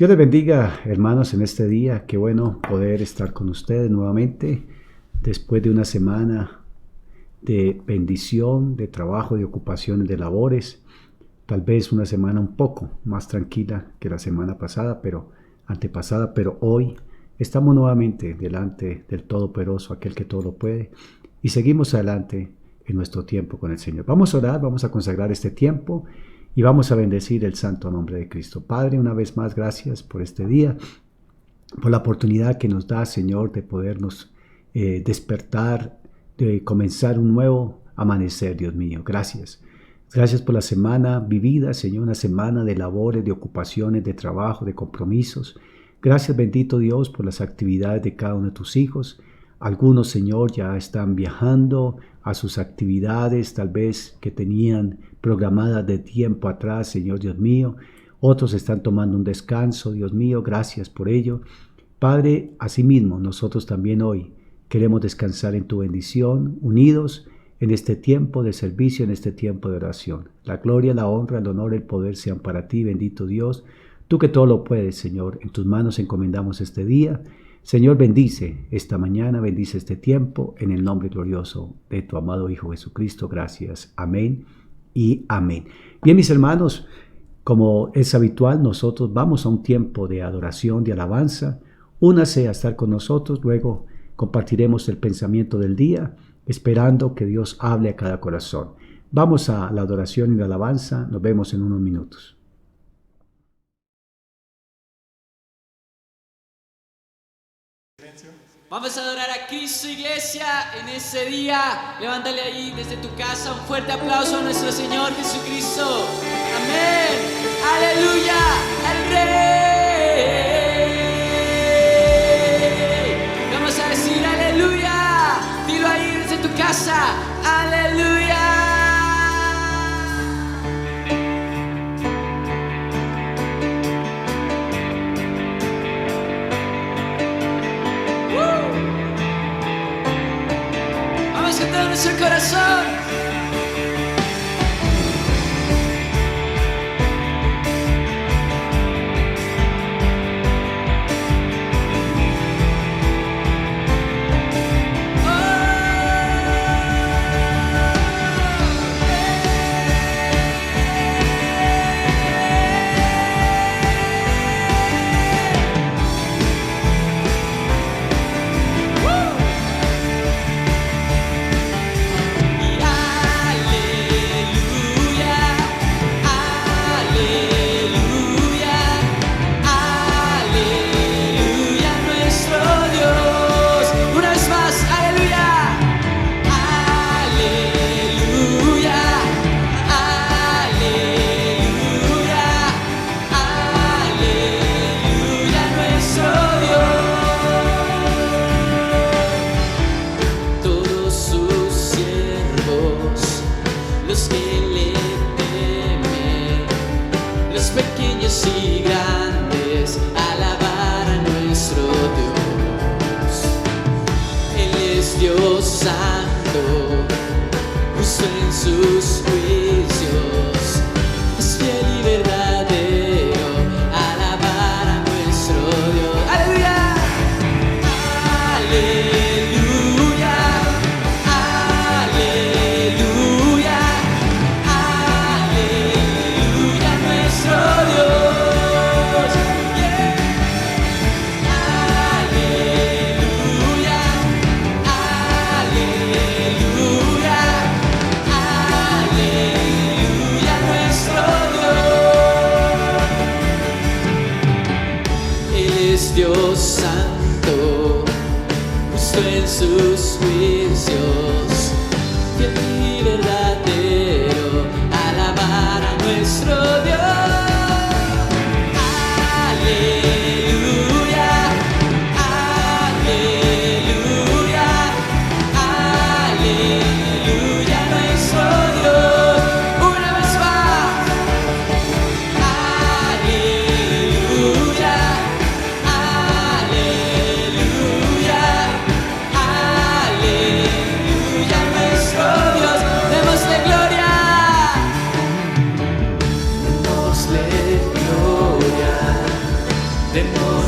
Dios les bendiga, hermanos, en este día. Qué bueno poder estar con ustedes nuevamente después de una semana de bendición, de trabajo, de ocupaciones, de labores. Tal vez una semana un poco más tranquila que la semana pasada, antepasada, pero hoy estamos nuevamente delante del Todopoderoso, aquel que todo lo puede, y seguimos adelante en nuestro tiempo con el Señor. Vamos a orar, vamos a consagrar este tiempo y vamos a bendecir el santo nombre de Cristo. Padre, una vez más, gracias por este día, por la oportunidad que nos da, Señor, de podernos despertar, de comenzar un nuevo amanecer, Dios mío. Gracias. Gracias por la semana vivida, Señor, una semana de labores, de ocupaciones, de trabajo, de compromisos. Gracias, bendito Dios, por las actividades de cada uno de tus hijos. Algunos, Señor, ya están viajando a sus actividades, tal vez que tenían programadas de tiempo atrás, Señor Dios mío. Otros están tomando un descanso, Dios mío, gracias por ello. Padre, asimismo, nosotros también hoy queremos descansar en tu bendición, unidos en este tiempo de servicio, en este tiempo de oración. La gloria, la honra, el honor, el poder sean para ti, bendito Dios. Tú que todo lo puedes, Señor, en tus manos encomendamos este día. Señor, bendice esta mañana, bendice este tiempo, en el nombre glorioso de tu amado Hijo Jesucristo. Gracias. Amén y amén. Bien, mis hermanos, como es habitual, nosotros vamos a un tiempo de adoración, de alabanza. Únase a estar con nosotros, luego compartiremos el pensamiento del día, esperando que Dios hable a cada corazón. Vamos a la adoración y la alabanza. Nos vemos en unos minutos. Vamos a adorar a Cristo, iglesia, en este día. Levántale ahí desde tu casa un fuerte aplauso a nuestro Señor Jesucristo. Amén. Aleluya. Al Rey. Vamos a decir aleluya. Dilo ahí desde tu casa. Aleluya. Nuestro corazón.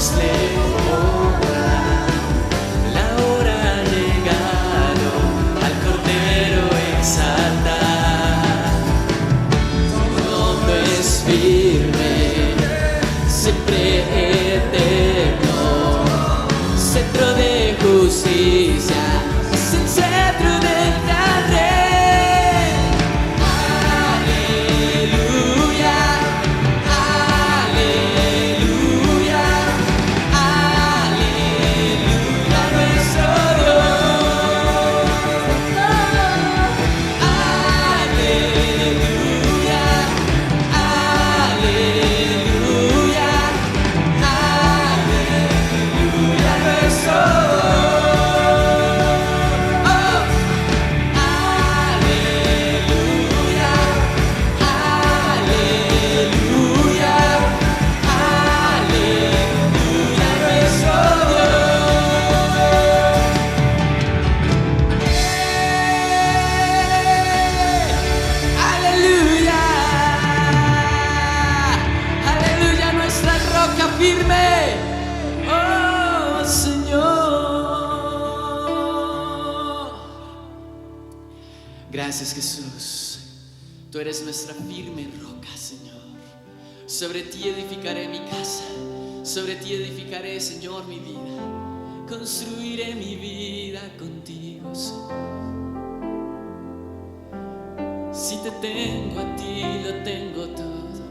démosle honra. La hora ha llegado, al Cordero exaltar. Tu nombre es firme, siempre eterno, centro de justicia, es el centro del gran rey. Aleluya, aleluya, aleluya, nuestro Dios. Aleluya, aleluya, aleluya, nuestro firme, oh Señor. Gracias, Jesús. Tú eres nuestra firme roca, Señor. Sobre ti edificaré mi casa, sobre ti edificaré, Señor, mi vida. Construiré mi vida contigo, Señor. Si te tengo a ti, lo tengo todo,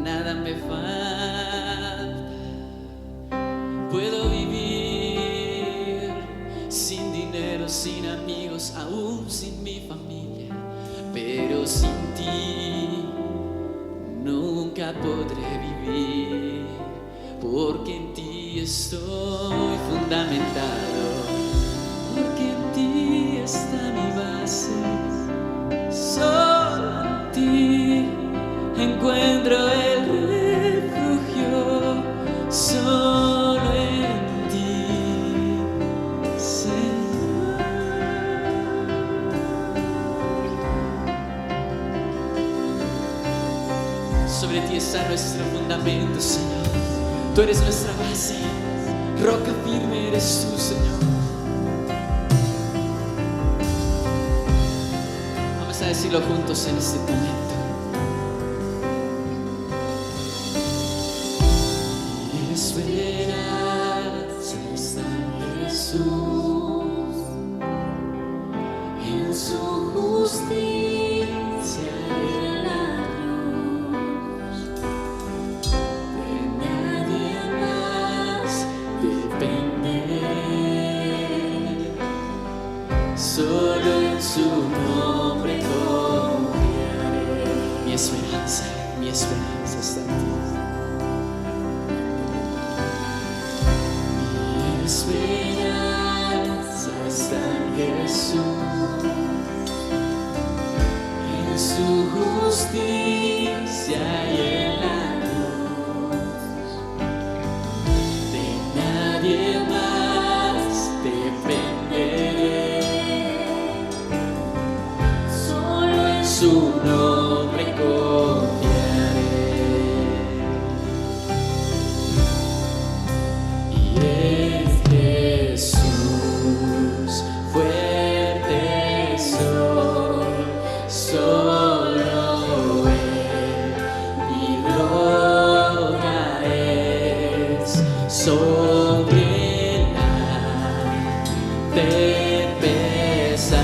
nada me falta. Puedo vivir sin dinero, sin amigos, aún sin mi familia, pero sin ti nunca podré vivir, porque en ti estoy fundamentado, porque en ti está mi base. Solo en ti encuentro el refugio, solo en ti, Señor. Sobre ti está nuestro fundamento, Señor. Tú eres nuestra base, roca firme eres tú, Señor. Vamos a decirlo juntos en este momento. Esperanza está en Jesús, en su justicia y en la cruz. De nadie más depender, solo en su nombre confiaré. Mi esperanza está en ti. Esperanza está en Jesús, en su justicia y en la cruz. De nadie más dependeré, solo en su nombre confiaré. Y Jesús, fuerte soy, solo Él, mi roca es, sobre la tempestad.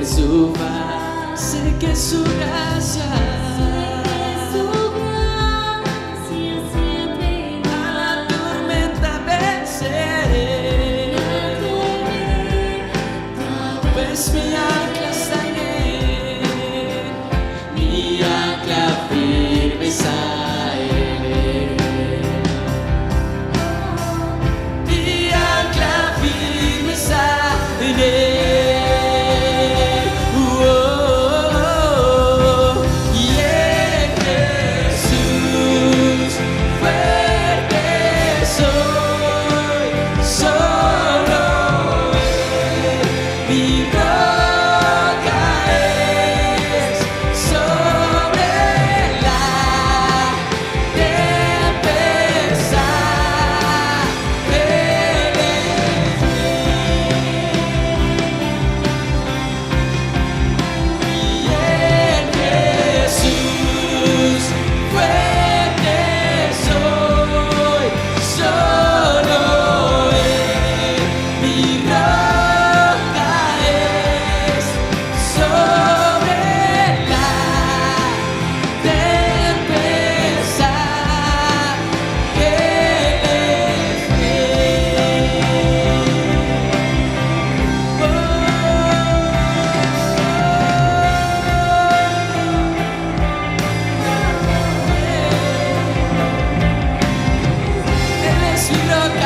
Su paz, sé que su gracia siempre a la tormenta venceré, pues mi ancla está en él, mi ancla firme está en él, mi ancla firme.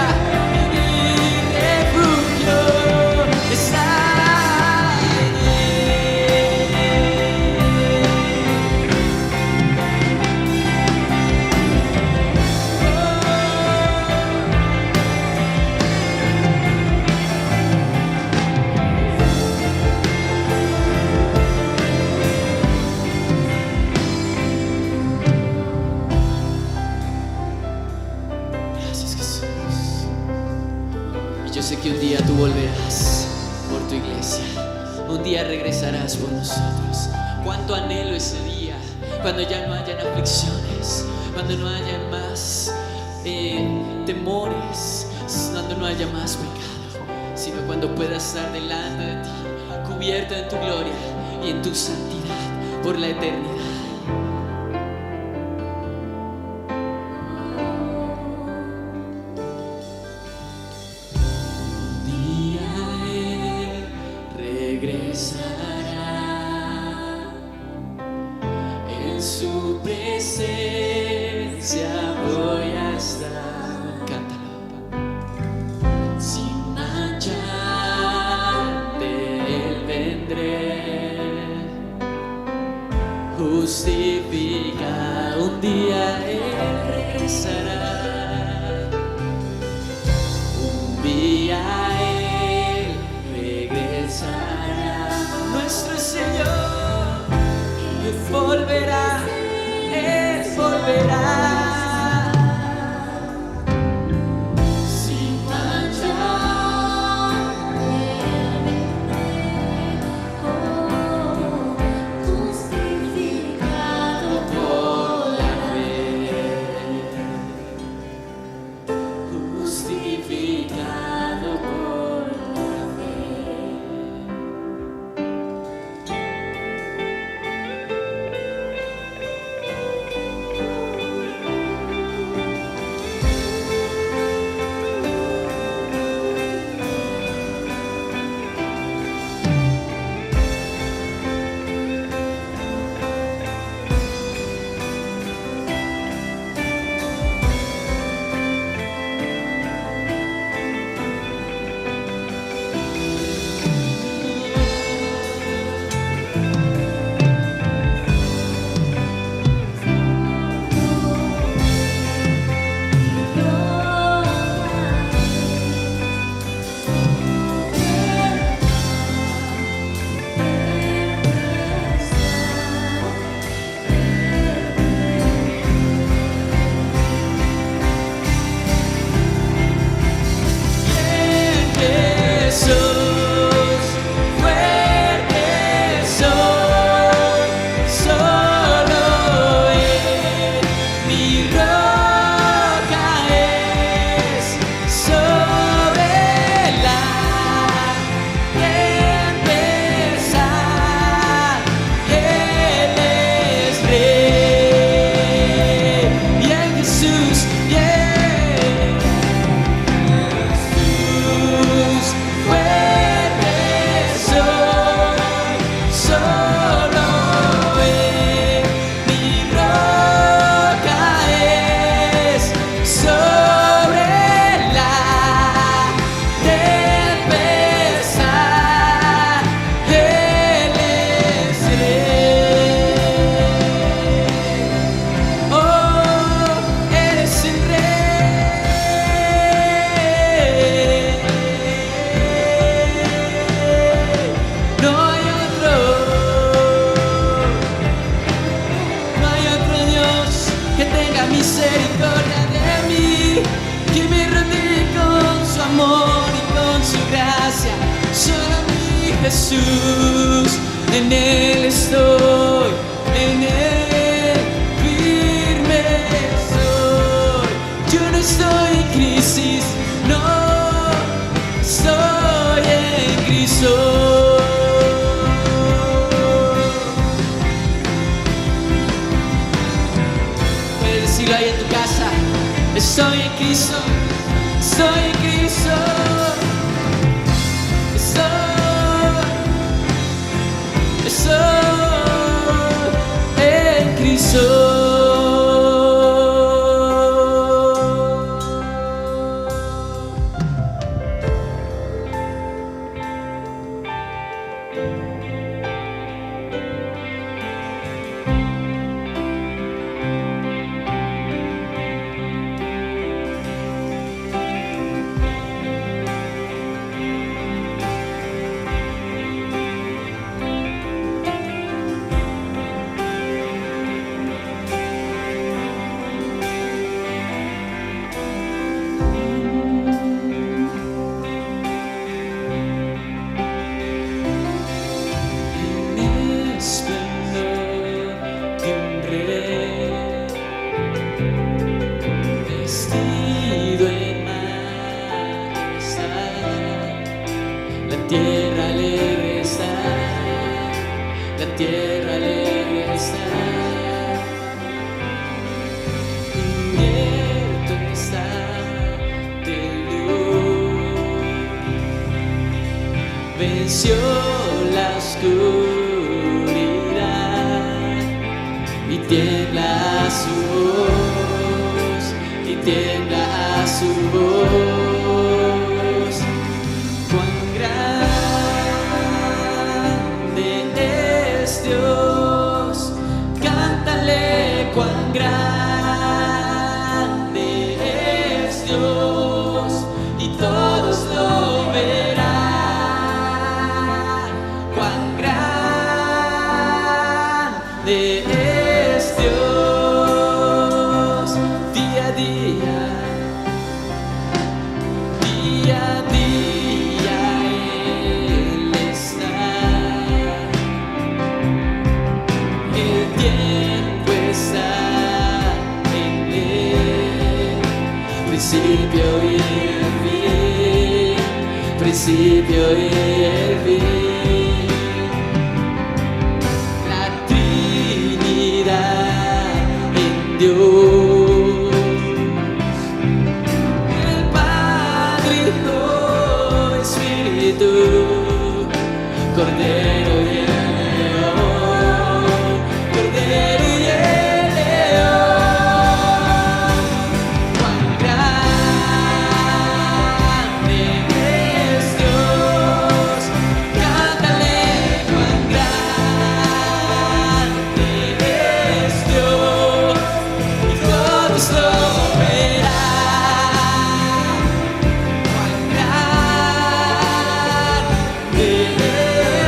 roca y mi refugio está en Gracias, Jesús. Y yo sé que un día tú volverás por tu iglesia. Un día regresarás por nosotros. Cuánto anhelo ese día, cuando ya no hayan aflicciones, cuando no hayan más temores, cuando no haya más pecado, sino cuando puedas estar delante de ti, cubierto en tu gloria y en tu santidad por la eternidad. Regresará, en su presencia voy a estar. Cántalo. Sin manchar de él vendré, justifica, un día él regresará, un día él regresará. Nuestro Señor volverá, Él volverá. Sin manchar, justificado por la fe, justificado por la fe. Jesús, en Él estoy, en Él firme soy. Yo no estoy en crisis, no estoy en Cristo. Puedes decirlo ahí en tu casa, estoy en Cristo, estoy en Cristo. En Cristo. tierra alegre estará, la tierra alegre estará. Cubierto está de luz, venció la oscuridad y tiembla a su voz, y tiembla a su voz. Cuán grande es Dios, cántale cuán grande es Dios, y todos lo verán. Cuán grande es Dios, día a día, día a día Él está. El tiempo está en Él, principio y el fin, principio y el fin. La Trinidad en Dios, el Padre, Hijo, Espíritu, Cordero y el León, Cordero y el León. Cuán grande es Dios, cántale cuán grande es Dios, y todos lo verán. Cuán grande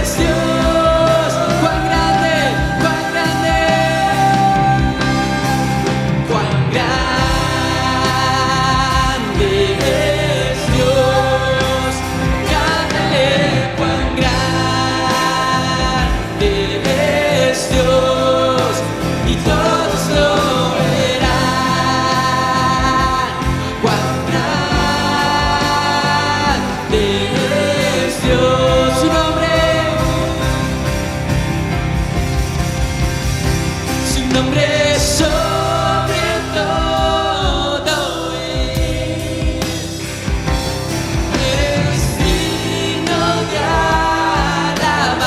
es Dios, cuán grande, cuán grande, cuán grande es Dios, cántale cuán grande es Dios, y todos lo verán. Cuán grande es Dios, su nombre es sobre todo es. Eres digno de alabar,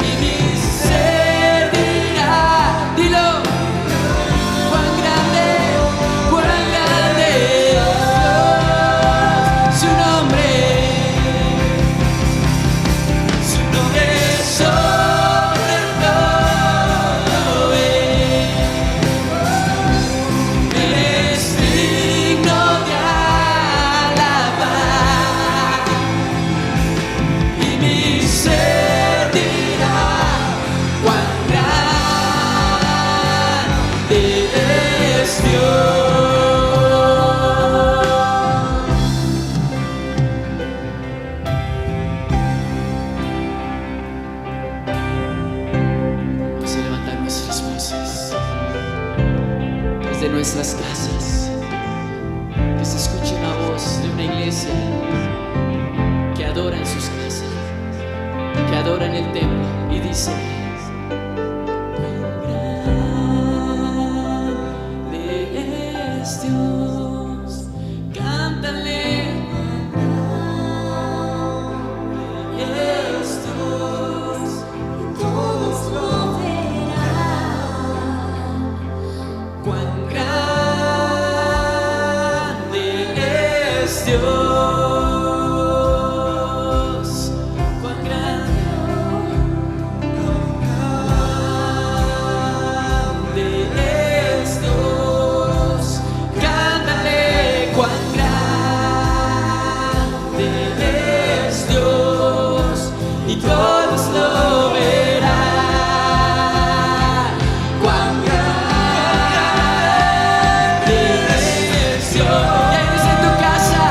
y mi ser dirá, dilo, cuán grande es su nombre es sobre todo es. Eres digno de alabar, y mi ser dirá, cuán grande es Dios. Vamos a levantar nuestras voces desde nuestras casas, que se escuche la voz de una iglesia que adora en sus casas, que adora en el templo y dice: cuán grande es Dios, cántale cuán grande es Dios, y todos lo verán. Cuán grande es Dios, cuán grande es Dios, cántale cuán grande es Dios, y todos lo verán. Cuán grande es Dios. Y ahí desde tu casa,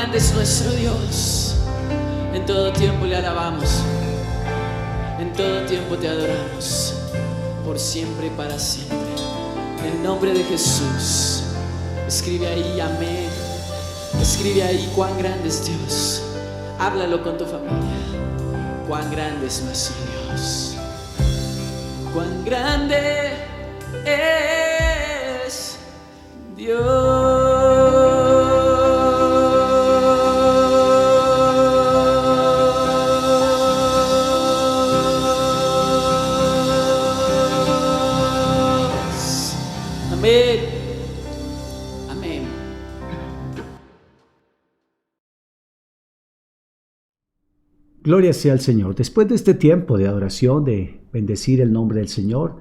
grande es nuestro Dios. En todo tiempo le alabamos, en todo tiempo te adoramos, por siempre y para siempre. En el nombre de Jesús, escribe ahí amén, escribe ahí cuán grande es Dios. Háblalo con tu familia, cuán grande es nuestro Dios, cuán grande es Dios. Amén. Amén. Gloria sea al Señor. Después de este tiempo de adoración, de bendecir el nombre del Señor,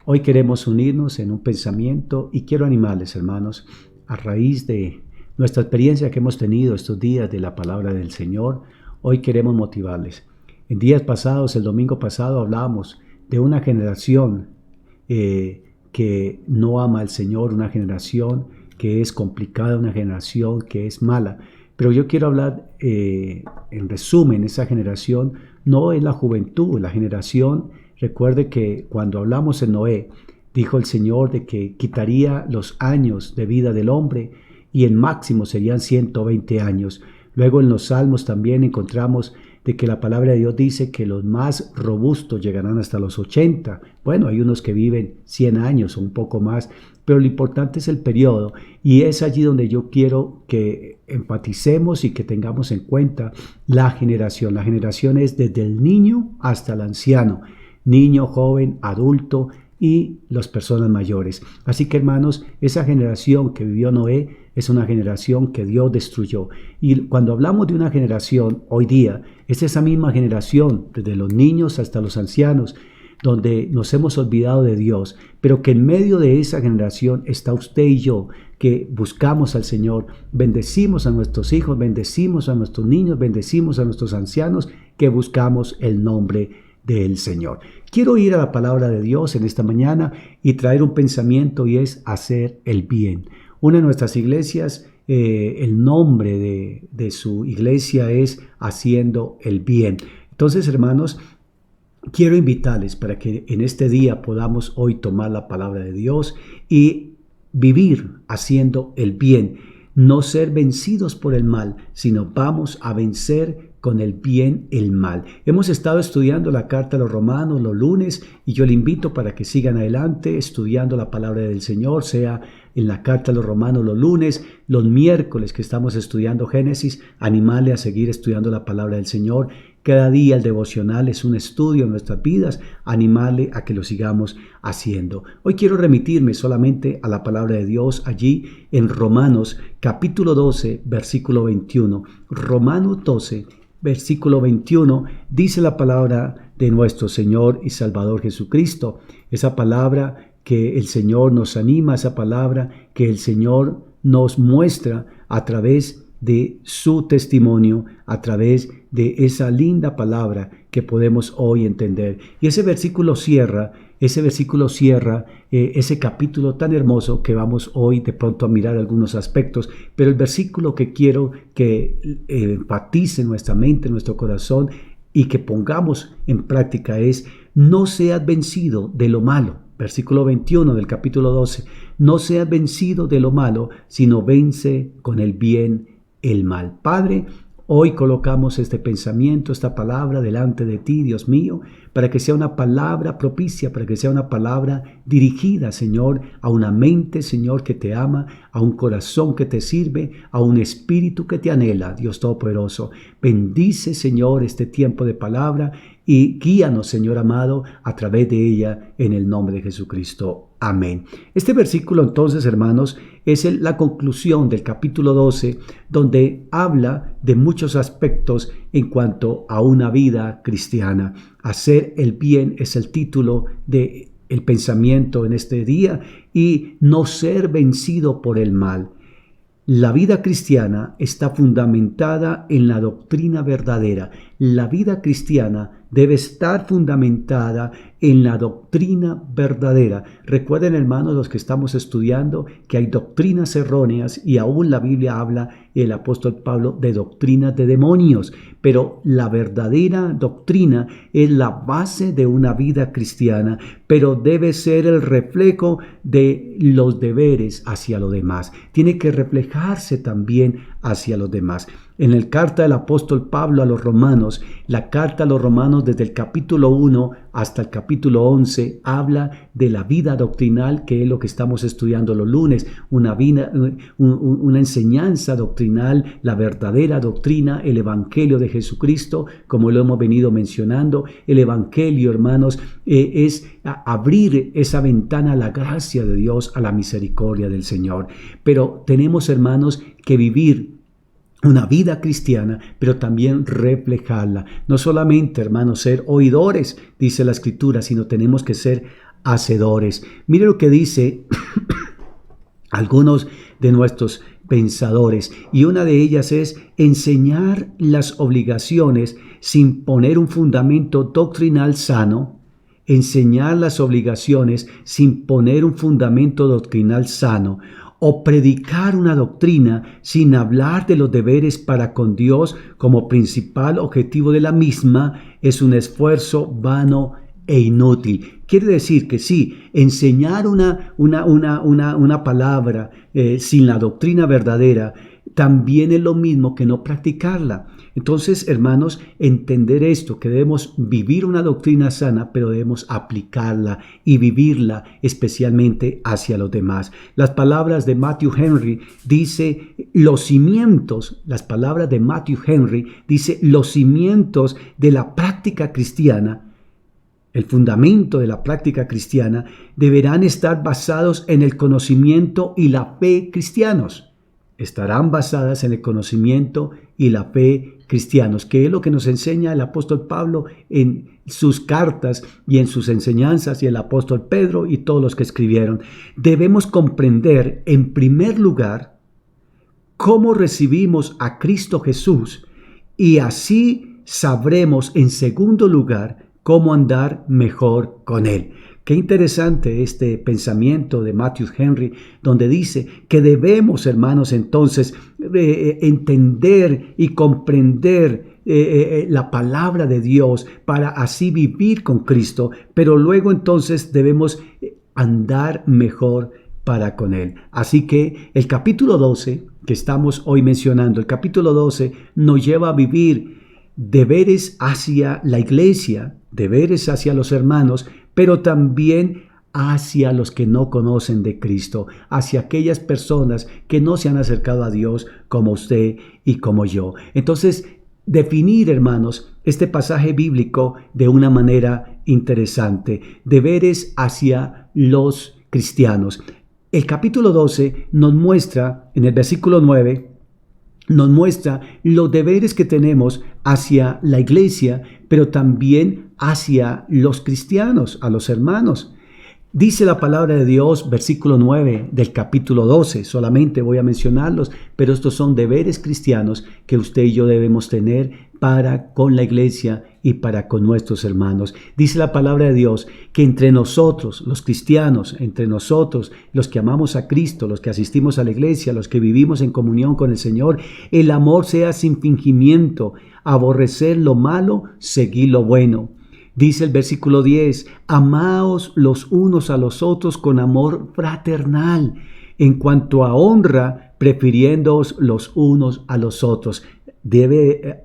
hoy queremos unirnos en un pensamiento y quiero animarles, hermanos, a raíz de nuestra experiencia que hemos tenido estos días de la palabra del Señor. Hoy queremos motivarles. En días pasados, el domingo pasado, hablábamos de una generación que no ama al Señor, una generación que es complicada, una generación que es mala. Pero yo quiero hablar, en resumen, esa generación no es la juventud, la generación, recuerde que cuando hablamos en Noé, dijo el Señor de que quitaría los años de vida del hombre y en máximo serían 120 años. Luego en los Salmos también encontramos de que la palabra de Dios dice que los más robustos llegarán hasta los 80. Bueno, hay unos que viven 100 años o un poco más, pero lo importante es el periodo y es allí donde yo quiero que enfaticemos y que tengamos en cuenta la generación. La generación es desde el niño hasta el anciano, niño, joven, adulto y las personas mayores. Así que, hermanos, esa generación que vivió Noé es una generación que Dios destruyó. Y cuando hablamos de una generación hoy día, es esa misma generación, desde los niños hasta los ancianos, donde nos hemos olvidado de Dios, pero que en medio de esa generación está usted y yo, que buscamos al Señor, bendecimos a nuestros hijos, bendecimos a nuestros niños, bendecimos a nuestros ancianos, que buscamos el nombre del Señor. Quiero ir a la palabra de Dios en esta mañana y traer un pensamiento y es hacer el bien. Una de nuestras iglesias, el nombre de su iglesia es Haciendo el Bien. Entonces, hermanos, quiero invitarles para que en este día podamos hoy tomar la palabra de Dios y vivir haciendo el bien. No ser vencidos por el mal, sino vamos a vencer con el bien el mal. Hemos estado estudiando la carta a los Romanos los lunes y yo le invito para que sigan adelante estudiando la palabra del Señor, sea en la carta a los Romanos los lunes, los miércoles que estamos estudiando Génesis, animarle a seguir estudiando la palabra del Señor. Cada día el devocional es un estudio en nuestras vidas, animarle a que lo sigamos haciendo. Hoy quiero remitirme solamente a la palabra de Dios allí en Romanos capítulo 12, versículo 21. Romanos 12, versículo 21, dice la palabra de nuestro Señor y Salvador Jesucristo. Esa palabra que el Señor nos anima, esa palabra que el Señor nos muestra a través de su testimonio, a través de esa linda palabra que podemos hoy entender. Y ese versículo cierra ese capítulo tan hermoso que vamos hoy de pronto a mirar algunos aspectos, pero el versículo que quiero que enfatice en nuestra mente, en nuestro corazón y que pongamos en práctica es: no seas vencido de lo malo. Versículo 21 del capítulo 12, no seas vencido de lo malo, sino vence con el bien el mal. Padre, hoy colocamos este pensamiento, esta palabra delante de ti, Dios mío, para que sea una palabra propicia, para que sea una palabra dirigida, Señor, a una mente, Señor, que te ama, a un corazón que te sirve, a un espíritu que te anhela, Dios Todopoderoso. Bendice, Señor, este tiempo de palabra y guíanos, Señor amado, a través de ella, en el nombre de Jesucristo. Amén. Este versículo, entonces, hermanos, es la conclusión del capítulo 12, donde habla de muchos aspectos en cuanto a una vida cristiana. Hacer el bien es el título de el pensamiento en este día, y no ser vencido por el mal. La vida cristiana está fundamentada en la doctrina verdadera. La vida cristiana debe estar fundamentada en la doctrina verdadera. Recuerden, hermanos, los que estamos estudiando, que hay doctrinas erróneas y aún la Biblia habla, el apóstol Pablo, de doctrinas de demonios. Pero la verdadera doctrina es la base de una vida cristiana, pero debe ser el reflejo de los deberes hacia los demás. Tiene que reflejarse también hacia los demás. En la carta del apóstol Pablo a los romanos, la carta a los romanos desde el capítulo 1 hasta el capítulo 11 habla de la vida doctrinal, que es lo que estamos estudiando los lunes, una enseñanza doctrinal, la verdadera doctrina, el evangelio de Jesucristo, como lo hemos venido mencionando. El evangelio, hermanos, es abrir esa ventana a la gracia de Dios, a la misericordia del Señor. Pero tenemos, hermanos, que vivir una vida cristiana, pero también reflejarla. No solamente, hermanos, ser oidores, dice la Escritura, sino tenemos que ser hacedores. Mire lo que dice algunos de nuestros pensadores, y una de ellas es enseñar las obligaciones sin poner un fundamento doctrinal sano. Enseñar las obligaciones sin poner un fundamento doctrinal sano, o predicar una doctrina sin hablar de los deberes para con Dios como principal objetivo de la misma, es un esfuerzo vano e inútil. Quiere decir que sí, enseñar una palabra sin la doctrina verdadera también es lo mismo que no practicarla. Entonces, hermanos, entender esto, que debemos vivir una doctrina sana, pero debemos aplicarla y vivirla especialmente hacia los demás. Las palabras de Matthew Henry dice los cimientos de la práctica cristiana. El fundamento de la práctica cristiana deberán estar basados en el conocimiento y la fe cristianos. Estarán basadas en el conocimiento y la fe cristianos, que es lo que nos enseña el apóstol Pablo en sus cartas y en sus enseñanzas, y el apóstol Pedro y todos los que escribieron. Debemos comprender, en primer lugar, cómo recibimos a Cristo Jesús, y así sabremos, en segundo lugar, cómo andar mejor con Él. Qué interesante este pensamiento de Matthew Henry, donde dice que debemos, hermanos, entonces entender y comprender la palabra de Dios para así vivir con Cristo, pero luego entonces debemos andar mejor para con Él. Así que el capítulo 12 que estamos hoy mencionando, el capítulo 12 nos lleva a vivir deberes hacia la iglesia, deberes hacia los hermanos, pero también hacia los que no conocen de Cristo, hacia aquellas personas que no se han acercado a Dios como usted y como yo. Entonces, definir, hermanos, este pasaje bíblico de una manera interesante, deberes hacia los cristianos. El capítulo 12 nos muestra, en el versículo 9, nos muestra los deberes que tenemos hacia la iglesia, pero también hacia los cristianos, a los hermanos. Dice la palabra de Dios, versículo 9 del capítulo 12, solamente voy a mencionarlos, pero estos son deberes cristianos que usted y yo debemos tener para con la iglesia y para con nuestros hermanos. Dice la palabra de Dios que entre nosotros, los cristianos, entre nosotros, los que amamos a Cristo, los que asistimos a la iglesia, los que vivimos en comunión con el Señor, el amor sea sin fingimiento, aborrecer lo malo, seguir lo bueno. Dice el versículo 10, amaos los unos a los otros con amor fraternal, en cuanto a honra, prefiriéndoos los unos a los otros.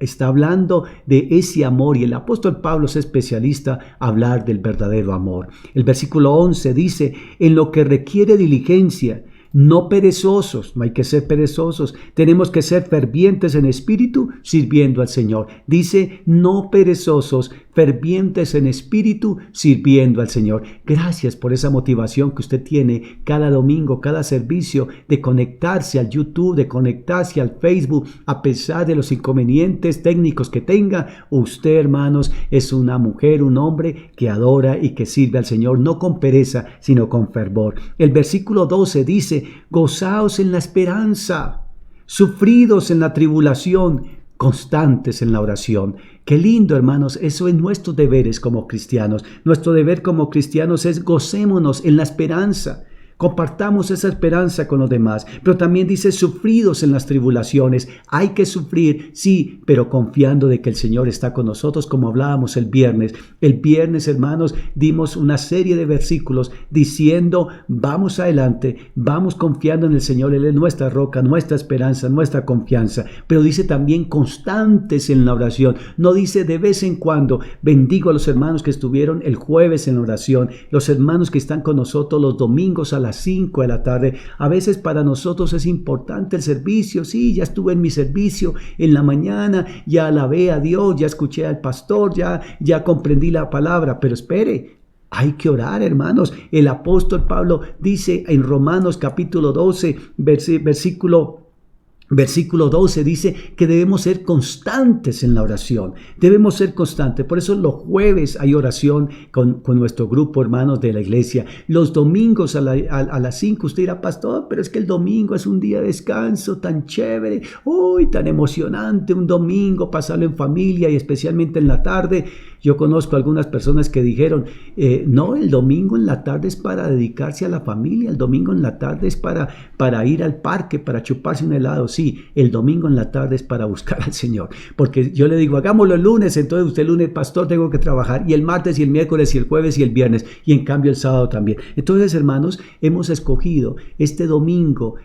Está hablando de ese amor, y el apóstol Pablo es especialista a hablar del verdadero amor. El versículo 11 dice, en lo que requiere diligencia, no perezosos, no hay que ser perezosos, tenemos que ser fervientes en espíritu, sirviendo al Señor. Dice, no perezosos, fervientes en espíritu, sirviendo al Señor. Gracias por esa motivación que usted tiene cada domingo, cada servicio, de conectarse al YouTube, de conectarse al Facebook, a pesar de los inconvenientes técnicos que tenga. Usted, hermanos, es una mujer, un hombre que adora y que sirve al Señor, no con pereza, sino con fervor. El versículo 12 dice, gozaos en la esperanza, sufridos en la tribulación, constantes en la oración. Qué lindo, hermanos, eso es nuestros deberes como cristianos. Nuestro deber como cristianos es gocémonos en la esperanza. Compartamos esa esperanza con los demás, pero también dice sufridos en las tribulaciones. Hay que sufrir, sí, pero confiando de que el Señor está con nosotros, como hablábamos el viernes. El viernes, hermanos, dimos una serie de versículos diciendo, vamos adelante, vamos confiando en el Señor. Él es nuestra roca, nuestra esperanza, nuestra confianza. Pero dice también constantes en la oración. No dice de vez en cuando. Bendigo a los hermanos que estuvieron el jueves en la oración, los hermanos que están con nosotros los domingos a las 5 de la tarde. A veces para nosotros es importante el servicio. Sí, ya estuve en mi servicio en la mañana, ya alabé a Dios, ya escuché al pastor, ya comprendí la palabra, pero espere. Hay que orar, hermanos. El apóstol Pablo dice en Romanos capítulo 12, Versículo 12 dice que debemos ser constantes en la oración. Debemos ser constantes. Por eso los jueves hay oración con nuestro grupo, hermanos de la iglesia. Los domingos a las 5 usted dirá, pastor, pero es que el domingo es un día de descanso tan chévere. Uy, tan emocionante un domingo, pasarlo en familia y especialmente en la tarde. Yo conozco algunas personas que dijeron, no, el domingo en la tarde es para dedicarse a la familia. El domingo en la tarde es para ir al parque, para chuparse un helado. Sí, el domingo en la tarde es para buscar al Señor. Porque yo le digo, hagámoslo el lunes, entonces usted el lunes, pastor, tengo que trabajar. Y el martes y el miércoles y el jueves y el viernes. Y en cambio el sábado también. Entonces, hermanos, hemos escogido este domingo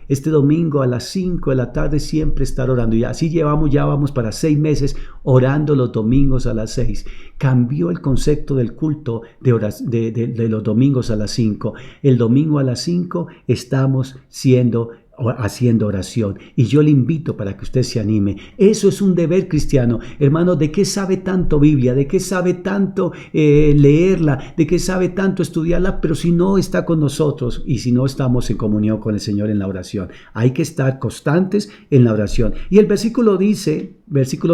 a las 5 de la tarde siempre estar orando. Y así ya vamos para 6 meses orando los domingos a las 6. Cambió el concepto del culto de los domingos a las 5. El domingo a las 5 estamos haciendo oración, y yo le invito para que usted se anime. Eso es un deber cristiano, hermano. ¿De qué sabe tanto Biblia? ¿De qué sabe tanto leerla? ¿De qué sabe tanto estudiarla? Pero si no está con nosotros y si no estamos en comunión con el Señor en la oración, hay que estar constantes en la oración. Y el versículo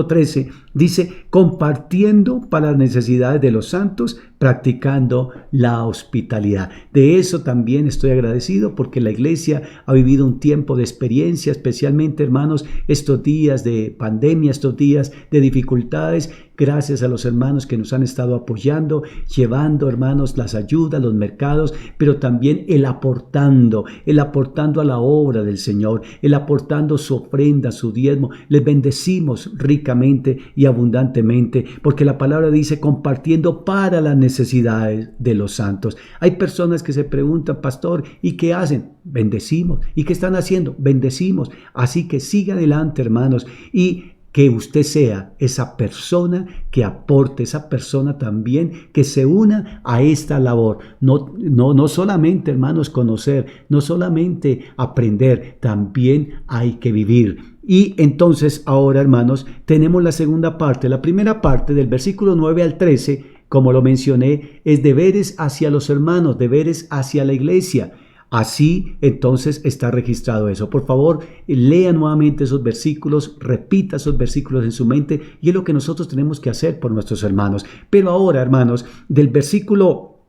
13 dice, compartiendo para las necesidades de los santos, practicando la hospitalidad. De eso también estoy agradecido, porque la iglesia ha vivido un tiempo de experiencia, especialmente, hermanos, estos días de pandemia, estos días de dificultades. Gracias a los hermanos que nos han estado apoyando, llevando, hermanos, las ayudas, los mercados, pero también el aportando a la obra del Señor, el aportando su ofrenda, su diezmo. Les bendecimos ricamente y abundantemente, porque la palabra dice compartiendo para las necesidades de los santos. Hay personas que se preguntan, pastor, ¿y qué hacen? Bendecimos. ¿Y qué están haciendo? Bendecimos. Así que siga adelante, hermanos, y que usted sea esa persona que aporte, esa persona también que se una a esta labor. No solamente, hermanos, conocer, no solamente aprender, también hay que vivir. Y entonces ahora, hermanos, tenemos la segunda parte. La primera parte del versículo 9 al 13, como lo mencioné, es deberes hacia los hermanos, deberes hacia la iglesia. Así entonces está registrado eso. Por favor, lea nuevamente esos versículos, repita esos versículos en su mente, y es lo que nosotros tenemos que hacer por nuestros hermanos. Pero ahora, hermanos, del versículo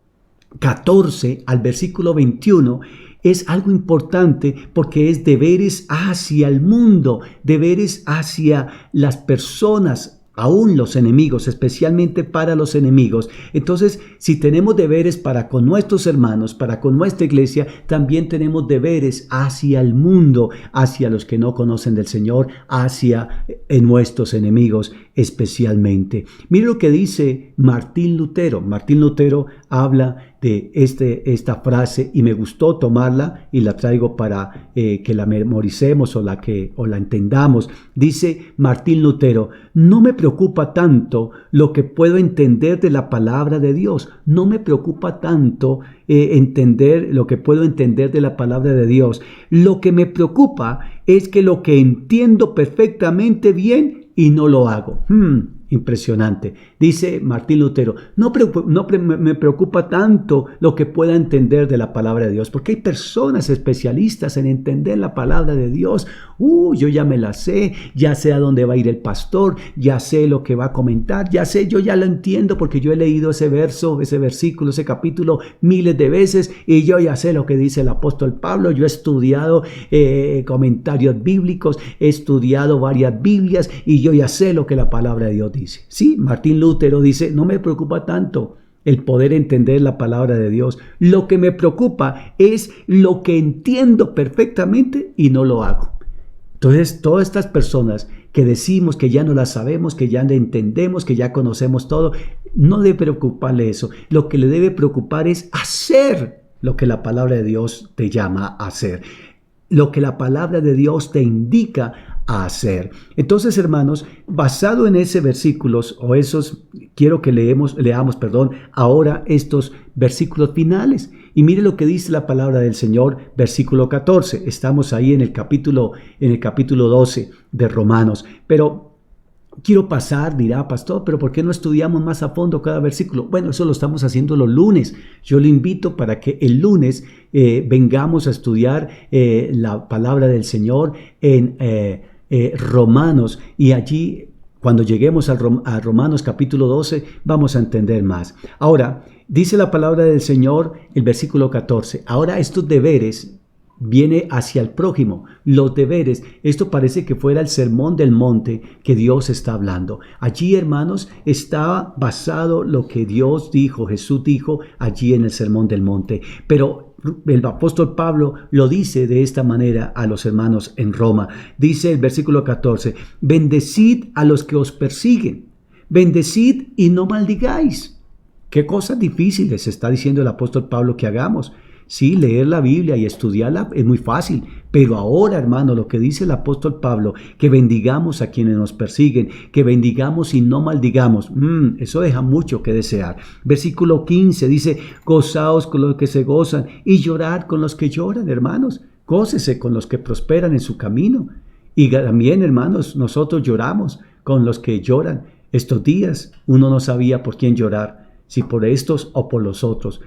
14 al versículo 21 es algo importante, porque es deberes hacia el mundo, deberes hacia las personas, aún los enemigos, especialmente para los enemigos. Entonces, si tenemos deberes para con nuestros hermanos, para con nuestra iglesia, también tenemos deberes hacia el mundo, hacia los que no conocen del Señor, hacia nuestros enemigos especialmente. Mire lo que dice Martín Lutero. Martín Lutero habla de esta frase, y me gustó tomarla y la traigo para que la memoricemos o la entendamos. Dice Martín Lutero: no me preocupa tanto lo que puedo entender de la palabra de Dios. No me preocupa tanto entender lo que puedo entender de la palabra de Dios. Lo que me preocupa es que lo que entiendo perfectamente bien y no lo hago. Impresionante. Dice Martín Lutero, me preocupa tanto lo que pueda entender de la palabra de Dios, porque hay personas especialistas en entender la palabra de Dios. Yo ya me la sé, ya sé a dónde va a ir el pastor, ya sé lo que va a comentar, yo ya lo entiendo porque yo he leído ese verso, ese versículo, ese capítulo miles de veces y yo ya sé lo que dice el apóstol Pablo. Yo he estudiado comentarios bíblicos, he estudiado varias Biblias y yo ya sé lo que la palabra de Dios dice. Sí, Martín Lutero dice, no me preocupa tanto el poder entender la palabra de Dios. Lo que me preocupa es lo que entiendo perfectamente y no lo hago. Entonces, todas estas personas que decimos que ya no las sabemos, que ya le entendemos, que ya conocemos todo, no debe preocuparle eso. Lo que le debe preocupar es hacer lo que la palabra de Dios te llama a hacer, lo que la palabra de Dios te indica a hacer. Entonces, hermanos, basado en ese versículos o esos, quiero que leamos ahora estos versículos finales. Y mire lo que dice la palabra del Señor, versículo 14. Estamos ahí en el capítulo 12 de Romanos. Pero quiero pasar, dirá, pastor, pero ¿por qué no estudiamos más a fondo cada versículo? Bueno, eso lo estamos haciendo los lunes. Yo le invito para que el lunes vengamos a estudiar la palabra del Señor en Romanos, y allí cuando lleguemos a Romanos capítulo 12 vamos a entender más. Ahora, dice la palabra del Señor, el versículo 14, ahora estos deberes viene hacia el prójimo, los deberes. Esto parece que fuera el sermón del monte que Dios está hablando. Allí, hermanos, está basado lo que Dios dijo, Jesús dijo allí en el sermón del monte. Pero el apóstol Pablo lo dice de esta manera a los hermanos en Roma. Dice el versículo 14, bendecid a los que os persiguen, bendecid y no maldigáis. ¿Qué cosas difíciles está diciendo el apóstol Pablo que hagamos? Sí, leer la Biblia y estudiarla es muy fácil, pero ahora, hermano, lo que dice el apóstol Pablo, que bendigamos a quienes nos persiguen, que bendigamos y no maldigamos, eso deja mucho que desear. Versículo 15 dice, gozaos con los que se gozan y llorad con los que lloran, hermanos. Gócese con los que prosperan en su camino. Y también, hermanos, nosotros lloramos con los que lloran. Estos días uno no sabía por quién llorar, si por estos o por los otros.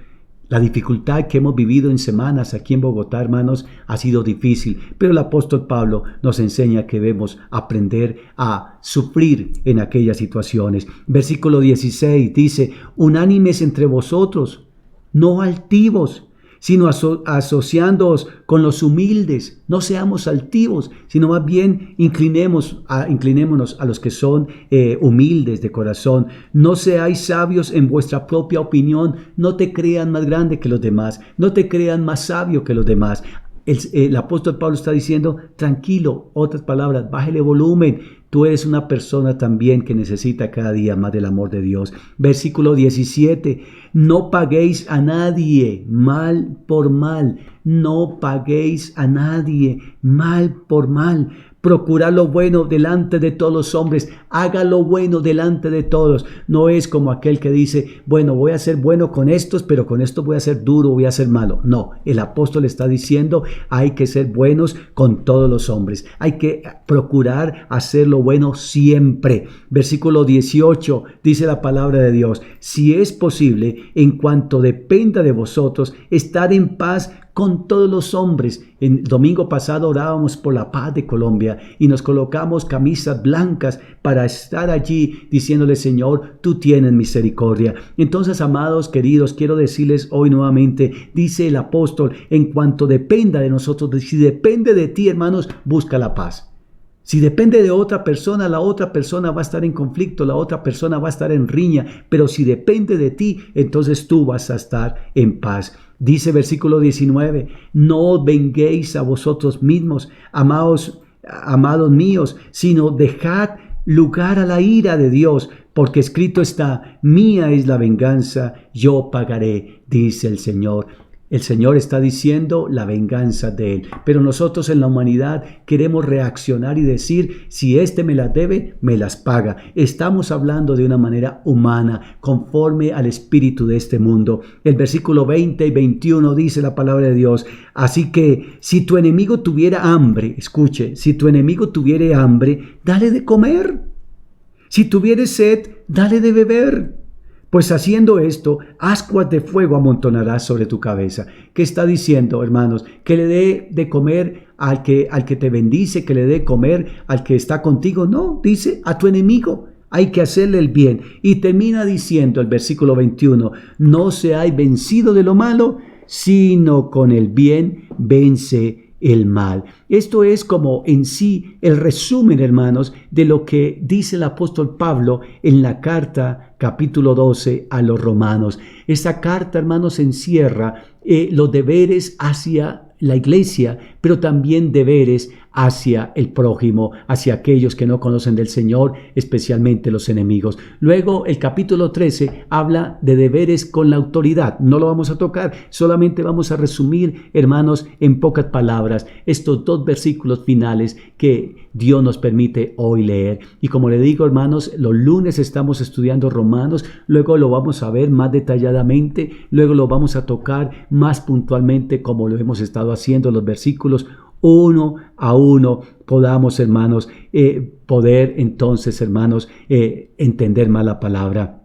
La dificultad que hemos vivido en semanas aquí en Bogotá, hermanos, ha sido difícil, pero el apóstol Pablo nos enseña que debemos aprender a sufrir en aquellas situaciones. Versículo 16 dice, unánimes entre vosotros, no altivos, sino asociándoos con los humildes. No seamos altivos, sino más bien inclinémonos a los que son humildes de corazón. No seáis sabios en vuestra propia opinión. No te crean más grande que los demás. No te crean más sabio que los demás. El apóstol Pablo está diciendo, tranquilo, otras palabras, bájale volumen. Tú eres una persona también que necesita cada día más del amor de Dios. Versículo 17, no paguéis a nadie mal por mal. No paguéis a nadie mal por mal. Procurad lo bueno delante de todos los hombres. Haga lo bueno delante de todos. No es como aquel que dice, bueno, voy a ser bueno con estos, pero con esto voy a ser duro, voy a ser malo. No, el apóstol está diciendo, hay que ser buenos con todos los hombres. Hay que procurar hacer lo bueno siempre. Versículo 18, dice la palabra de Dios, si es posible, en cuanto dependa de vosotros, estar en paz con todos los hombres. El domingo pasado orábamos por la paz de Colombia y nos colocamos camisas blancas para estar allí diciéndole, Señor, tú tienes misericordia. Entonces, amados, queridos, quiero decirles hoy nuevamente, dice el apóstol, en cuanto dependa de nosotros, si depende de ti, hermanos, busca la paz. Si depende de otra persona, la otra persona va a estar en conflicto, la otra persona va a estar en riña, pero si depende de ti, entonces tú vas a estar en paz. Dice versículo 19, no os venguéis a vosotros mismos, amados míos, sino dejad lugar a la ira de Dios, porque escrito está, mía es la venganza, yo pagaré, dice el Señor. El Señor está diciendo la venganza de Él, pero nosotros en la humanidad queremos reaccionar y decir, si este me las debe, me las paga. Estamos hablando de una manera humana, conforme al espíritu de este mundo. El versículo 20 y 21 dice la palabra de Dios, así que si tu enemigo tuviera hambre, escuche, si tu enemigo tuviera hambre, dale de comer. Si tuvieres sed, dale de beber. Pues haciendo esto, ascuas de fuego amontonarás sobre tu cabeza. ¿Qué está diciendo, hermanos? Que le dé de comer al que te bendice, que le dé comer al que está contigo. No, dice a tu enemigo. Hay que hacerle el bien. Y termina diciendo el versículo 21, no seáis vencido de lo malo, sino con el bien vence el mal. Esto es como en sí el resumen, hermanos, de lo que dice el apóstol Pablo en la carta capítulo 12 a los romanos. Esta carta, hermanos, encierra los deberes hacia la iglesia, pero también deberes hacia el prójimo, hacia aquellos que no conocen del Señor, especialmente los enemigos. Luego el capítulo 13 habla de deberes con la autoridad. No lo vamos a tocar, solamente vamos a resumir, hermanos, en pocas palabras, estos dos versículos finales que Dios nos permite hoy leer. Y como le digo, hermanos, los lunes estamos estudiando Romanos, luego lo vamos a ver más detalladamente, luego lo vamos a tocar más puntualmente como lo hemos estado haciendo los versículos uno a uno, podamos, hermanos, poder entonces, hermanos, entender más la palabra.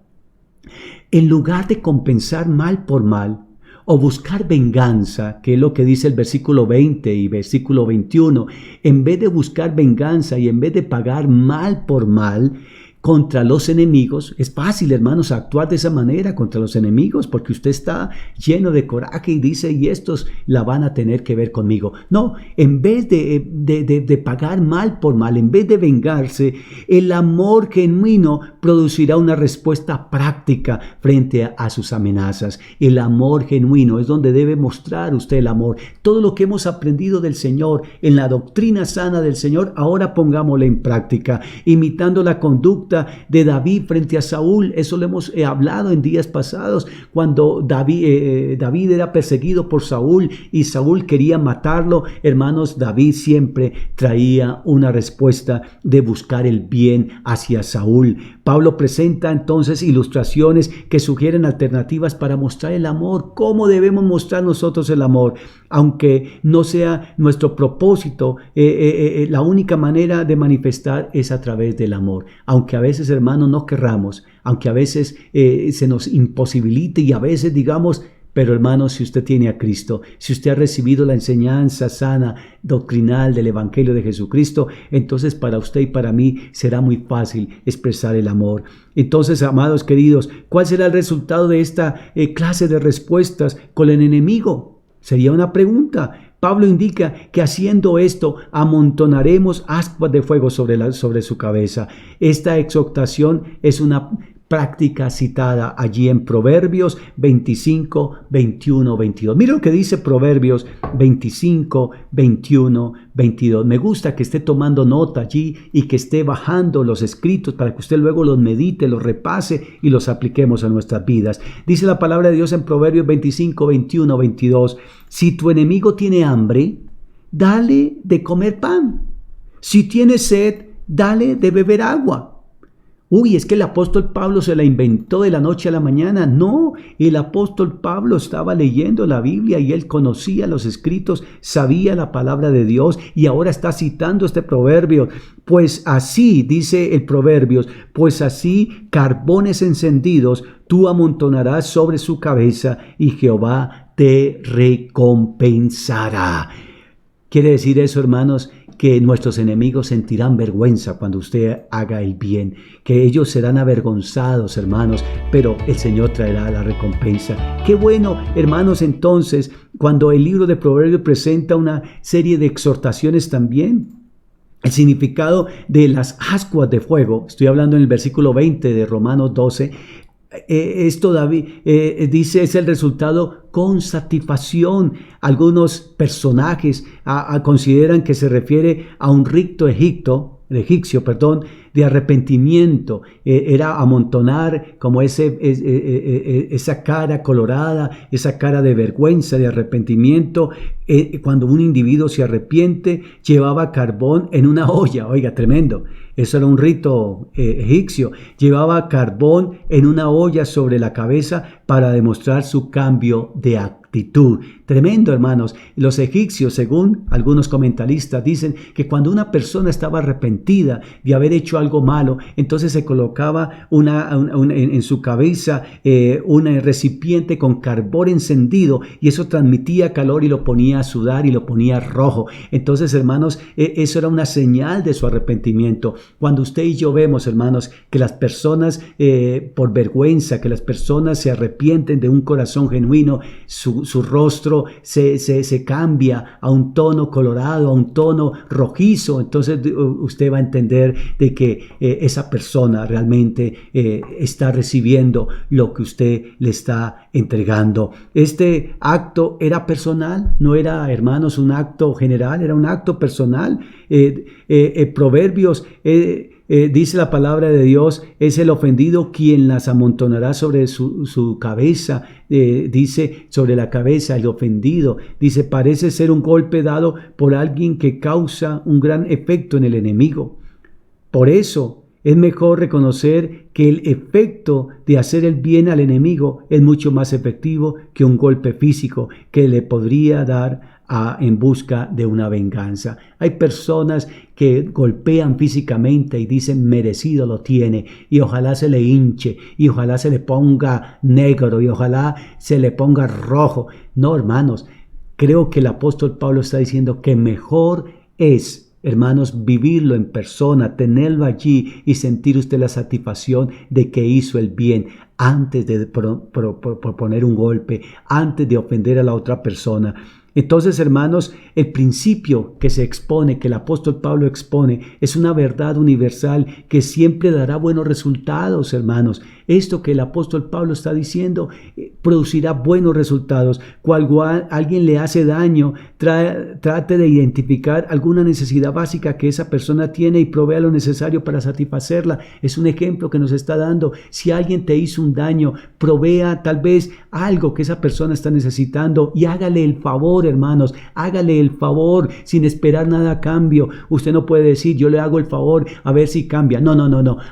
En lugar de compensar mal por mal o buscar venganza, que es lo que dice el versículo 20 y versículo 21, en vez de buscar venganza y en vez de pagar mal por mal, contra los enemigos, es fácil, hermanos, actuar de esa manera contra los enemigos porque usted está lleno de coraje y dice, y estos la van a tener que ver conmigo. No, en vez de pagar mal por mal, en vez de vengarse, el amor genuino producirá una respuesta práctica frente a sus amenazas. El amor genuino es donde debe mostrar usted el amor. Todo lo que hemos aprendido del Señor, en la doctrina sana del Señor, ahora pongámosla en práctica, imitando la conducta de David frente a Saúl. Eso lo hemos hablado en días pasados, cuando David era perseguido por Saúl y Saúl quería matarlo. Hermanos, David siempre traía una respuesta de buscar el bien hacia Saúl. Pablo presenta entonces ilustraciones que sugieren alternativas para mostrar el amor. ¿Cómo debemos mostrar nosotros el amor? Aunque no sea nuestro propósito, la única manera de manifestar es a través del amor. Aunque a veces, hermanos, no querramos, aunque a veces se nos imposibilite y a veces digamos, pero hermanos, si usted tiene a Cristo, si usted ha recibido la enseñanza sana, doctrinal del Evangelio de Jesucristo, entonces para usted y para mí será muy fácil expresar el amor. Entonces, amados queridos, ¿cuál será el resultado de esta clase de respuestas con el enemigo? Sería una pregunta. Pablo indica que haciendo esto amontonaremos ascuas de fuego sobre su cabeza. Esta exhortación es una práctica citada allí en Proverbios 25, 21, 22. Mira lo que dice Proverbios 25, 21, 22. Me gusta que esté tomando nota allí y que esté bajando los escritos para que usted luego los medite, los repase y los apliquemos a nuestras vidas. Dice la palabra de Dios en Proverbios 25, 21, 22. Si tu enemigo tiene hambre, dale de comer pan. Si tiene sed, dale de beber agua. Uy, es que el apóstol Pablo se la inventó de la noche a la mañana. No, el apóstol Pablo estaba leyendo la Biblia y él conocía los escritos, sabía la palabra de Dios y ahora está citando este proverbio. Pues así, dice el Proverbios, pues así carbones encendidos tú amontonarás sobre su cabeza y Jehová te recompensará. Quiere decir eso, hermanos, que nuestros enemigos sentirán vergüenza cuando usted haga el bien, que ellos serán avergonzados, hermanos, pero el Señor traerá la recompensa. Qué bueno, hermanos, entonces, cuando el libro de Proverbios presenta una serie de exhortaciones también. El significado de las ascuas de fuego, estoy hablando en el versículo 20 de Romanos 12, esto David dice es el resultado con satisfacción. Algunos personajes consideran que se refiere a un rito egipcio, de arrepentimiento. Era amontonar como esa cara colorada, esa cara de vergüenza, de arrepentimiento. Cuando un individuo se arrepiente, llevaba carbón en una olla. Oiga, tremendo. Eso era un rito egipcio. Llevaba carbón en una olla sobre la cabeza para demostrar su cambio de actitud. Tremendo, hermanos. Los egipcios, según algunos comentaristas, dicen que cuando una persona estaba arrepentida de haber hecho algo malo, entonces se colocaba en su cabeza un recipiente con carbón encendido, y eso transmitía calor y lo ponía a sudar y lo ponía rojo. Entonces, hermanos, eso era una señal de su arrepentimiento. Cuando usted y yo vemos, hermanos, que las personas por vergüenza, que las personas se arrepienten de un corazón genuino, su rostro se cambia a un tono colorado, a un tono rojizo. Entonces usted va a entender de que esa persona realmente está recibiendo lo que usted le está entregando. Este acto era personal, no era, hermanos, un acto general, era un acto personal. Proverbios dice la palabra de Dios, es el ofendido quien las amontonará sobre su cabeza. Dice sobre la cabeza el ofendido. Dice, parece ser un golpe dado por alguien que causa un gran efecto en el enemigo. Por eso es mejor reconocer que el efecto de hacer el bien al enemigo es mucho más efectivo que un golpe físico que le podría dar en busca de una venganza. Hay personas que golpean físicamente y dicen merecido lo tiene, y ojalá se le hinche, y ojalá se le ponga negro, y ojalá se le ponga rojo. No, hermanos, creo que el apóstol Pablo está diciendo que mejor es, hermanos, vivirlo en persona, tenerlo allí y sentir usted la satisfacción de que hizo el bien antes de proponer un golpe, antes de ofender a la otra persona. Entonces, hermanos, el principio que se expone, que el apóstol Pablo expone, es una verdad universal que siempre dará buenos resultados, hermanos. Esto que el apóstol Pablo está diciendo producirá buenos resultados. Cuando alguien le hace daño, trate de identificar alguna necesidad básica que esa persona tiene y provea lo necesario para satisfacerla. Es un ejemplo que nos está dando. Si alguien te hizo un daño, provea tal vez algo que esa persona está necesitando y hágale el favor, hermanos. Hágale el favor sin esperar nada a cambio. Usted no puede decir, yo le hago el favor a ver si cambia. No.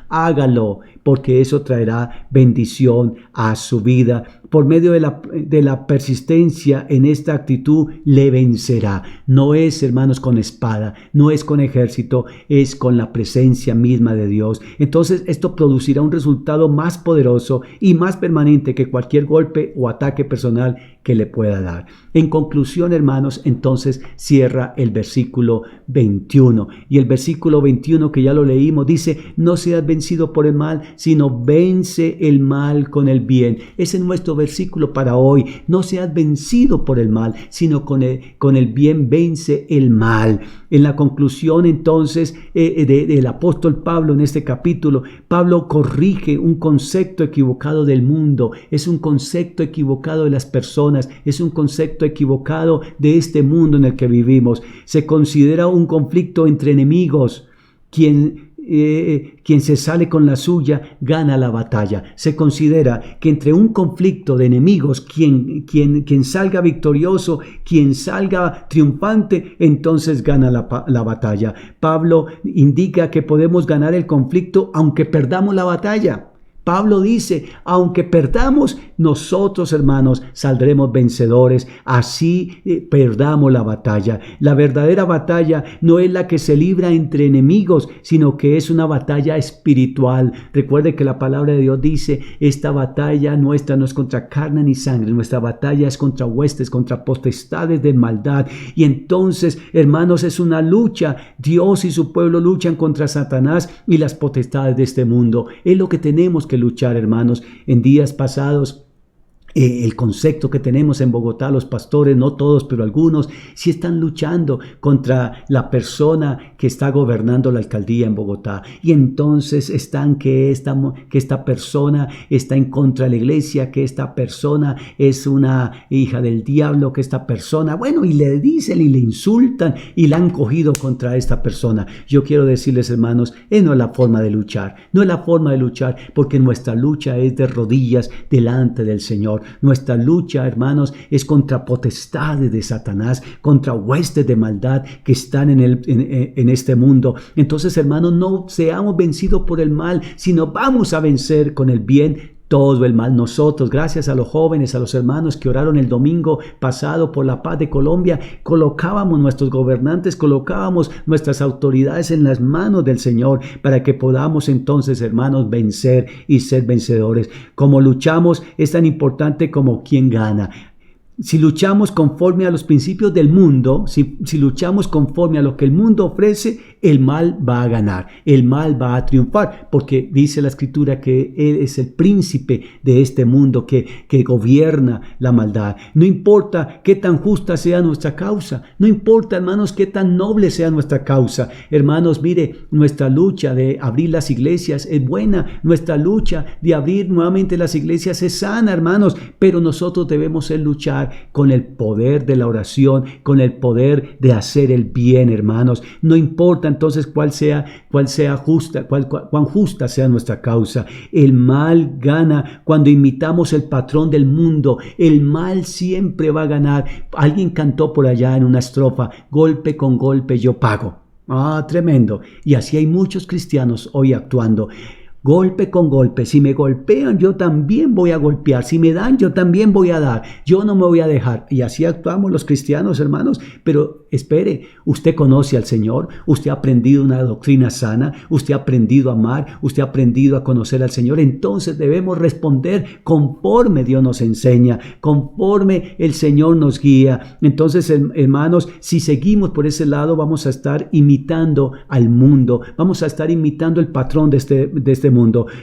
Hágalo, porque eso traerá bendición a su vida. Por medio de la persistencia en esta actitud le vencerá. No es, hermanos, con espada, no es con ejército, es con la presencia misma de Dios. Entonces esto producirá un resultado más poderoso y más permanente que cualquier golpe o ataque personal que le pueda dar. En conclusión, hermanos, entonces cierra el versículo 21. Y el versículo 21, que ya lo leímos, dice, no seas vencido por el mal, sino vence el mal con el bien. Ese es nuestro versículo para hoy. No seas vencido por el mal, sino con el bien vence el mal. En la conclusión, entonces, del apóstol Pablo en este capítulo, Pablo corrige un concepto equivocado del mundo. Es un concepto equivocado de las personas. Es un concepto equivocado de este mundo en el que vivimos. Se considera un conflicto entre enemigos. Quien se sale con la suya gana la batalla. Se considera que entre un conflicto de enemigos, quien salga victorioso, quien salga triunfante, entonces gana la batalla. Pablo indica que podemos ganar el conflicto aunque perdamos la batalla. Pablo dice, aunque perdamos, nosotros, hermanos, saldremos vencedores, así perdamos la batalla. La verdadera batalla no es la que se libra entre enemigos, sino que es una batalla espiritual. Recuerde que la palabra de Dios dice, esta batalla nuestra no es contra carne ni sangre, nuestra batalla es contra huestes, contra potestades de maldad. Y entonces, hermanos, es una lucha. Dios y su pueblo luchan contra Satanás y las potestades de este mundo. Es lo que tenemos que luchar, hermanos. En días pasados, el concepto que tenemos en Bogotá, los pastores, no todos, pero algunos, sí están luchando contra la persona que está gobernando la alcaldía en Bogotá. Y entonces están que esta persona está en contra de la iglesia, que esta persona es una hija del diablo, que esta persona, bueno, y le dicen y le insultan y la han cogido contra esta persona. Yo quiero decirles, hermanos, no es la forma de luchar, no es la forma de luchar, porque nuestra lucha es de rodillas delante del Señor. Nuestra lucha, hermanos, es contra potestades de Satanás, contra huestes de maldad que están en este mundo. Entonces, hermanos, no seamos vencidos por el mal, sino vamos a vencer con el bien todo el mal. Nosotros, gracias a los jóvenes, a los hermanos que oraron el domingo pasado por la paz de Colombia, colocábamos nuestros gobernantes, colocábamos nuestras autoridades en las manos del Señor para que podamos entonces, hermanos, vencer y ser vencedores. Como luchamos es tan importante como quién gana. Si luchamos conforme a los principios del mundo, si luchamos conforme a lo que el mundo ofrece, el mal va a ganar, el mal va a triunfar, porque dice la Escritura que Él es el príncipe de este mundo que gobierna la maldad. No importa qué tan justa sea nuestra causa, no importa, hermanos, qué tan noble sea nuestra causa. Hermanos, mire, nuestra lucha de abrir las iglesias es buena, nuestra lucha de abrir nuevamente las iglesias es sana, hermanos, pero nosotros debemos luchar con el poder de la oración, con el poder de hacer el bien, hermanos. No importa entonces cuán justa sea nuestra causa. El mal gana cuando imitamos el patrón del mundo. El mal siempre va a ganar. Alguien cantó por allá en una estrofa: golpe con golpe yo pago. Tremendo. Y así hay muchos cristianos hoy actuando. Golpe con golpe. Si me golpean, yo también voy a golpear. Si me dan, yo también voy a dar. Yo no me voy a dejar. Y así actuamos los cristianos, hermanos. Pero espere, usted conoce al Señor. Usted ha aprendido una doctrina sana. Usted ha aprendido a amar. Usted ha aprendido a conocer al Señor. Entonces debemos responder conforme Dios nos enseña, conforme el Señor nos guía. Entonces, hermanos, si seguimos por ese lado, vamos a estar imitando al mundo. Vamos a estar imitando el patrón de este mundo.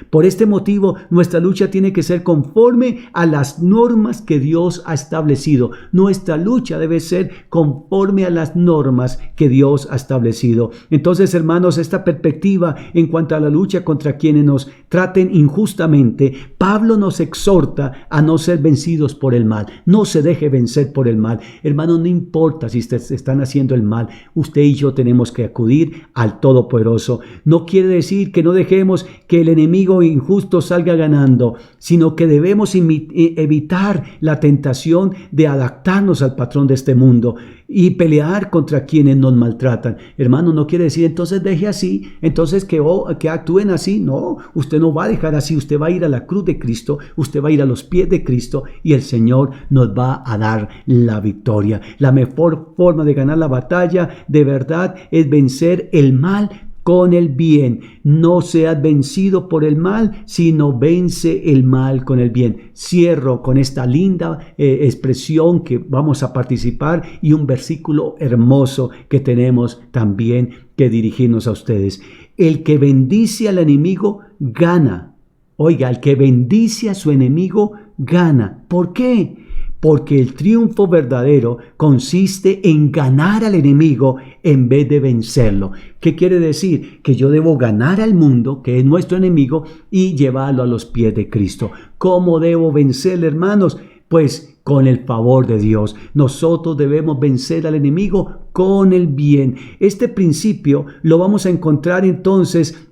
Por este motivo, nuestra lucha tiene que ser conforme a las normas que Dios ha establecido. Nuestra lucha debe ser conforme a las normas que Dios ha establecido. Entonces, hermanos, esta perspectiva en cuanto a la lucha contra quienes nos traten injustamente, Pablo nos exhorta a no ser vencidos por el mal. No se deje vencer por el mal. Hermanos, no importa si ustedes están haciendo el mal, usted y yo tenemos que acudir al Todopoderoso. No quiere decir que no dejemos que el enemigo injusto salga ganando, sino que debemos evitar la tentación de adaptarnos al patrón de este mundo y pelear contra quienes nos maltratan. Hermano, no quiere decir entonces deje así, entonces que actúen así. No, usted no va a dejar así. Usted va a ir a la cruz de Cristo, usted va a ir a los pies de Cristo y el Señor nos va a dar la victoria. La mejor forma de ganar la batalla de verdad es vencer el mal con el bien. No seas vencido por el mal, sino vence el mal con el bien. Cierro con esta linda expresión que vamos a participar y un versículo hermoso que tenemos también que dirigirnos a ustedes. El que bendice al enemigo gana. Oiga, el que bendice a su enemigo gana. ¿Por qué? Porque el triunfo verdadero consiste en ganar al enemigo en vez de vencerlo. ¿Qué quiere decir? Que yo debo ganar al mundo, que es nuestro enemigo, y llevarlo a los pies de Cristo. ¿Cómo debo vencerle, hermanos? Pues con el favor de Dios. Nosotros debemos vencer al enemigo con el bien. Este principio lo vamos a encontrar entonces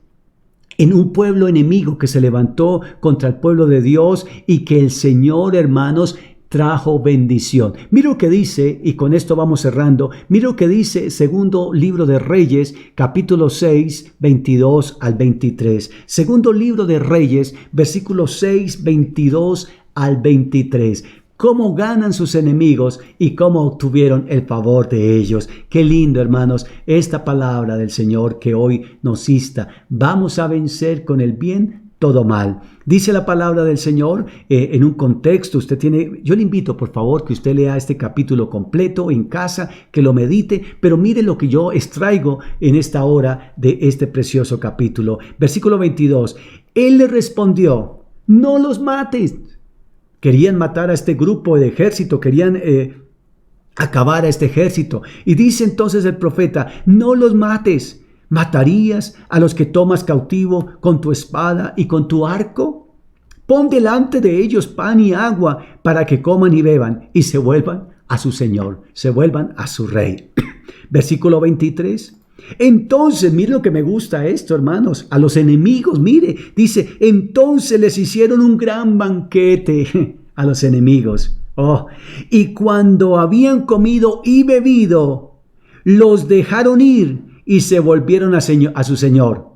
en un pueblo enemigo que se levantó contra el pueblo de Dios y que el Señor, hermanos, trajo bendición. Mira lo que dice, y con esto vamos cerrando, mira lo que dice segundo libro de Reyes, capítulo 6, 22 al 23. Segundo libro de Reyes, versículos 6, 22 al 23. Cómo ganan sus enemigos y cómo obtuvieron el favor de ellos. Qué lindo, hermanos, esta palabra del Señor que hoy nos insta. Vamos a vencer con el bien todo mal. Dice la palabra del Señor en un contexto. Yo le invito, por favor, que usted lea este capítulo completo en casa, que lo medite, pero mire lo que yo extraigo en esta hora de este precioso capítulo. Versículo 22. Él le respondió: no los mates. Querían matar a este grupo de ejército, querían acabar a este ejército. Y dice entonces el profeta: no los mates. ¿Matarías a los que tomas cautivo con tu espada y con tu arco? Pon delante de ellos pan y agua para que coman y beban y se vuelvan a su Señor, se vuelvan a su Rey. Versículo 23. Entonces, mire lo que me gusta esto, hermanos, a los enemigos, mire, dice, entonces les hicieron un gran banquete a los enemigos. Y cuando habían comido y bebido, los dejaron ir y se volvieron a su Señor.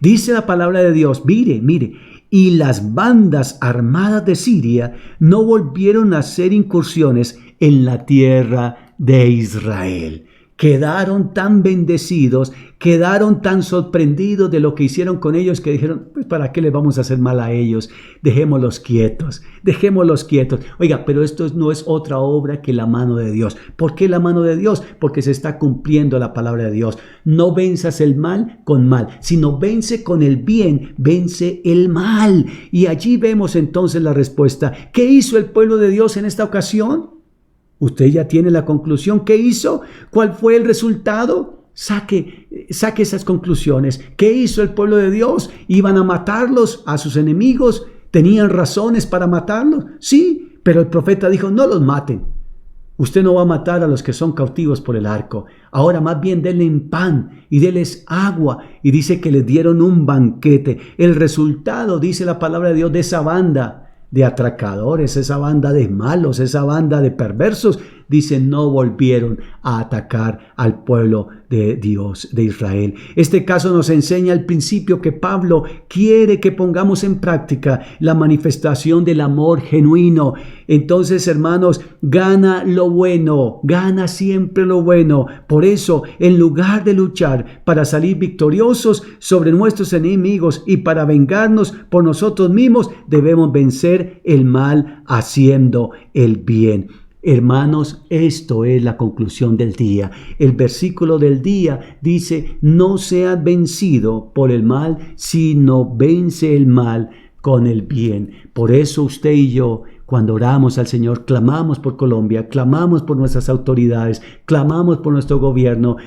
Dice la palabra de Dios, mire, y las bandas armadas de Siria no volvieron a hacer incursiones en la tierra de Israel. Quedaron tan bendecidos, quedaron tan sorprendidos de lo que hicieron con ellos que dijeron, pues ¿para qué les vamos a hacer mal a ellos? Dejémoslos quietos. Oiga, pero esto no es otra obra que la mano de Dios. ¿Por qué la mano de Dios? Porque se está cumpliendo la palabra de Dios. No venzas el mal con mal, sino vence con el bien, vence el mal. Y allí vemos entonces la respuesta. ¿Qué hizo el pueblo de Dios en esta ocasión? Usted ya tiene la conclusión. ¿Qué hizo? ¿Cuál fue el resultado? Saque esas conclusiones. ¿Qué hizo el pueblo de Dios? ¿Iban a matarlos a sus enemigos? ¿Tenían razones para matarlos? Sí, pero el profeta dijo, no los maten. Usted no va a matar a los que son cautivos por el arco. Ahora más bien denle pan y denles agua. Y dice que les dieron un banquete. El resultado, dice la palabra de Dios, de esa banda de atracadores, esa banda de malos, esa banda de perversos, dice, no volvieron a atacar al pueblo de Dios, de Israel. Este caso nos enseña el principio que Pablo quiere que pongamos en práctica, la manifestación del amor genuino. Entonces, hermanos, gana lo bueno, gana siempre lo bueno. Por eso, en lugar de luchar para salir victoriosos sobre nuestros enemigos y para vengarnos por nosotros mismos, debemos vencer el mal haciendo el bien. Hermanos, esto es la conclusión del día. El versículo del día dice, no seas vencido por el mal, sino vence el mal con el bien. Por eso usted y yo, cuando oramos al Señor, clamamos por Colombia, clamamos por nuestras autoridades, clamamos por nuestro gobierno,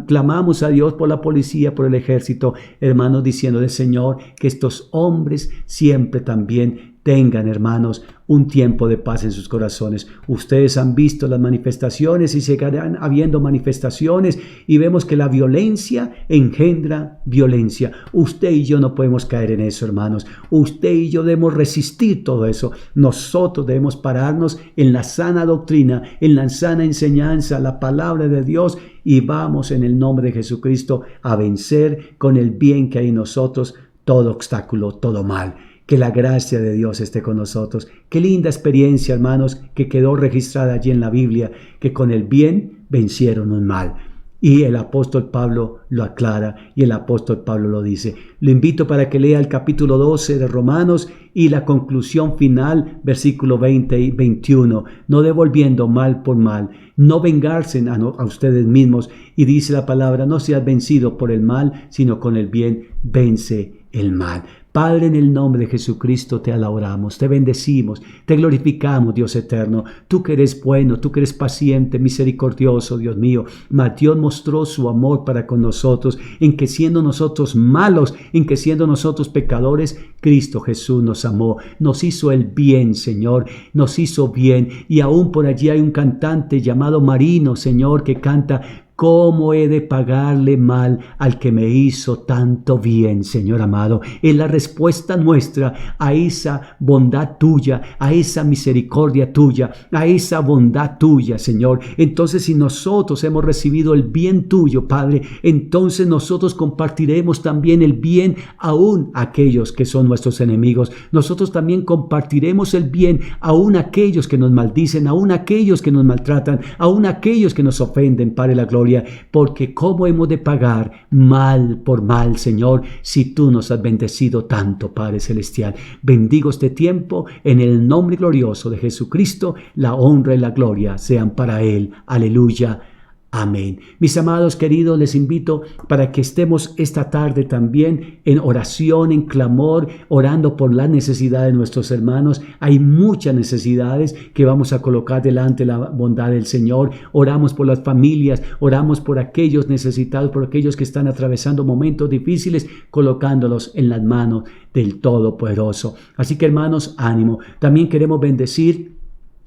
clamamos a Dios por la policía, por el ejército, hermanos, diciéndole, Señor, que estos hombres siempre también tengan, hermanos, un tiempo de paz en sus corazones. Ustedes han visto las manifestaciones y seguirán habiendo manifestaciones y vemos que la violencia engendra violencia. Usted y yo no podemos caer en eso, hermanos. Usted y yo debemos resistir todo eso. Nosotros debemos pararnos en la sana doctrina, en la sana enseñanza, la palabra de Dios, y vamos en el nombre de Jesucristo a vencer con el bien que hay en nosotros todo obstáculo, todo mal. Que la gracia de Dios esté con nosotros. Qué linda experiencia, hermanos, que quedó registrada allí en la Biblia, que con el bien vencieron un mal. Y el apóstol Pablo lo aclara y el apóstol Pablo lo dice. Lo invito para que lea el capítulo 12 de Romanos y la conclusión final, versículo 20 y 21. No devolviendo mal por mal, no vengarse a ustedes mismos. Y dice la palabra, no seas vencido por el mal, sino con el bien vence el mal. Padre, en el nombre de Jesucristo te alabamos, te bendecimos, te glorificamos, Dios eterno. Tú que eres bueno, tú que eres paciente, misericordioso, Dios mío. Mas Dios mostró su amor para con nosotros, en que siendo nosotros malos, en que siendo nosotros pecadores, Cristo Jesús nos amó, nos hizo el bien, Señor, nos hizo bien. Y aún por allí hay un cantante llamado Marino, Señor, que canta: ¿cómo he de pagarle mal al que me hizo tanto bien, Señor amado? Es la respuesta nuestra a esa bondad tuya, a esa misericordia tuya, a esa bondad tuya, Señor. Entonces, si nosotros hemos recibido el bien tuyo, Padre, entonces nosotros compartiremos también el bien aún a aquellos que son nuestros enemigos. Nosotros también compartiremos el bien aún a aquellos que nos maldicen, aún a aquellos que nos maltratan, aún a aquellos que nos ofenden, Padre, la gloria. Porque ¿cómo hemos de pagar mal por mal, Señor, si tú nos has bendecido tanto, Padre Celestial? Bendigo este tiempo en el nombre glorioso de Jesucristo. La honra y la gloria sean para Él. Aleluya. Amén. Mis amados queridos, les invito para que estemos esta tarde también en oración, en clamor, orando por las necesidades de nuestros hermanos. Hay muchas necesidades que vamos a colocar delante de la bondad del Señor. Oramos por las familias, oramos por aquellos necesitados, por aquellos que están atravesando momentos difíciles, colocándolos en las manos del Todopoderoso. Así que, hermanos, ánimo. También queremos bendecir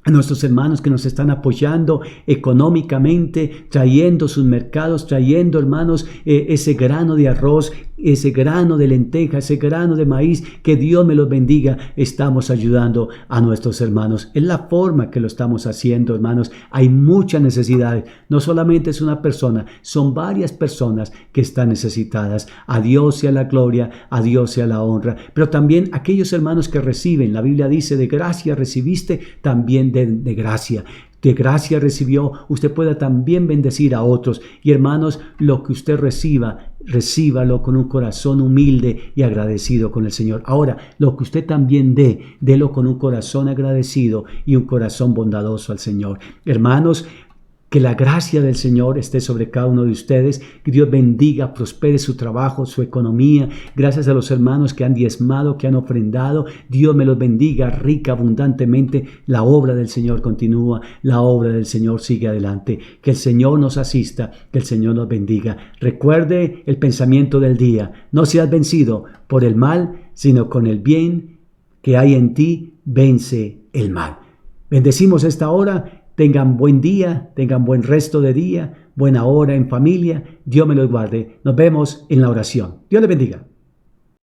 a nuestros hermanos que nos están apoyando económicamente, trayendo sus mercados, trayendo, hermanos, ese grano de arroz, ese grano de lenteja, ese grano de maíz, que Dios me los bendiga. Estamos ayudando a nuestros hermanos. Es la forma que lo estamos haciendo, hermanos. Hay muchas necesidades. No solamente es una persona, son varias personas que están necesitadas. A Dios sea la gloria, a Dios sea la honra. Pero también aquellos hermanos que reciben, la Biblia dice, de gracia recibiste, también de gracia. De gracia recibió, usted pueda también bendecir a otros. Y hermanos, lo que usted reciba, recíbalo con un corazón humilde y agradecido con el Señor. Ahora, lo que usted también délo con un corazón agradecido y un corazón bondadoso al Señor. Hermanos, que la gracia del Señor esté sobre cada uno de ustedes. Que Dios bendiga, prospere su trabajo, su economía. Gracias a los hermanos que han diezmado, que han ofrendado. Dios me los bendiga rica, abundantemente. La obra del Señor continúa. La obra del Señor sigue adelante. Que el Señor nos asista. Que el Señor nos bendiga. Recuerde el pensamiento del día. No seas vencido por el mal, sino con el bien que hay en ti, vence el mal. Bendecimos esta hora. Tengan buen día, tengan buen resto de día, buena hora en familia. Dios me los guarde. Nos vemos en la oración. Dios les bendiga.